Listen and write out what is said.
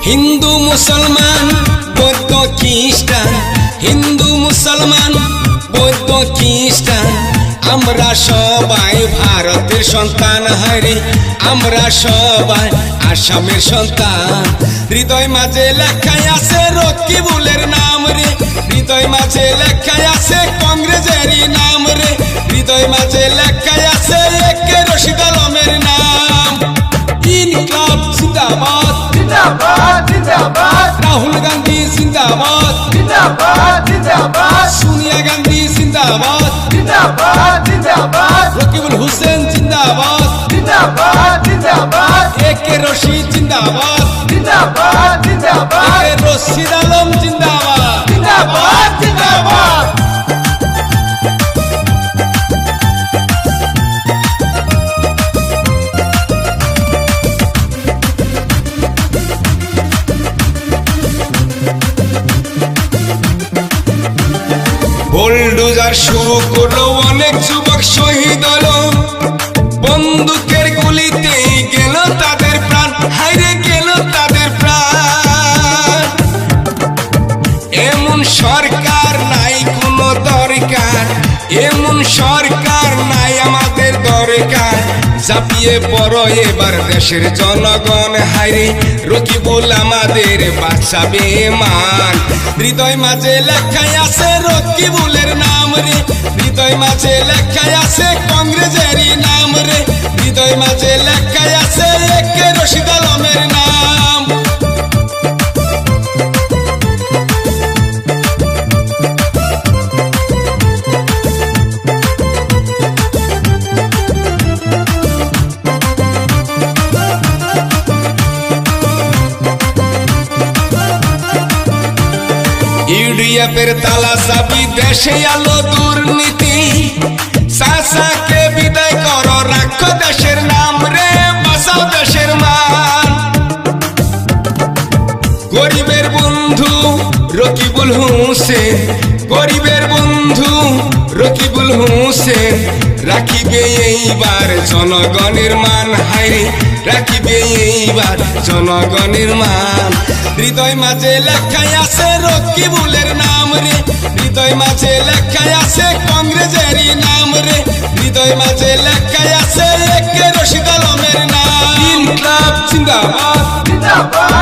হিন্দু মুসলমান বৌদ্ধ খ্রিস্টান, হিন্দু মুসলমান বৌদ্ধ খ্রিস্টান, আমরা সবাই ভারতের সন্তান। হায়রে আমরা সবাই আসামের সন্তান। হৃদয় মাঝে লেখাই আছে রকিবুলের নাম রে, হৃদয় মাঝে লেখাই আছে কংগ্রেসেরই নাম রে, হৃদয় মাঝে লেখাই আছে একে রশিদ আলমের নাম। ইনকলাব জিন্দাবাদ জিন্দাবাদ জিন্দাবাদ, রাহুল গান্ধী জিন্দাবাদ জিন্দাবাদ জিন্দাবাদ, সোনিয়া গান্ধী জিন্দাবাদ জিন্দাবাদ জিন্দাবাদ, রকিবুল হোসেন জিন্দাবাদ জিন্দাবাদ জিন্দাবাদ, একে রশিদ জিন্দাবাদ জিন্দাবাদ জিন্দাবাদ, একে রশিদ আলম জিন্দাবাদ। জিন্দাবাদ জিন্দাবাদ। বুলডোজার শুরু করলো, অনেক যুবক শহীদ হলো, বন্দুকের গুলিতে গেল তাদের প্রাণ। হায়রে গেল তাদের প্রাণ। এমন সরকার নাই কোনো দরকার, এমন সরকার নাই আমাদের দরকার। ঝাঁপিয়ে পড়ো এবার দেশের জনগণ। হায়রে রকিবুল আমাদের বাঁচাবে মান। হৃদয় মাঝে লেখাই আছে রকিবুলের নাম রে, হৃদয় মাঝে লেখাই আছে কংগ্রেসেরই নাম রে, হৃদয় মাঝে লেখাই আছে একে রশিদ আলমের নাম। ইউডিএফের তালা চাবি, দেশে আলো দুর্নীতি। চাচাকে বিদায় করো, রাখো দেশের নাম রে, বাঁচাও দেশের মান। গরিবের বন্ধু রকিবুল হোসেন, গরিবের বন্ধু রকিবুল হোসেন, রাখিবে এইবার জনগণের মান। হায়রে রাখিবে এইবার জনগণের মান। হৃদয় মাঝে লেখাই আছে রকিবুলের নাম রে, হৃদয় মাঝে লেখাই আছে কংগ্রেসেরই নাম রে, হৃদয় মাঝে লেখাই আছে একে রশিদ আলমের নাম। ইনকলাব জিন্দাবাদ জিন্দাবাদ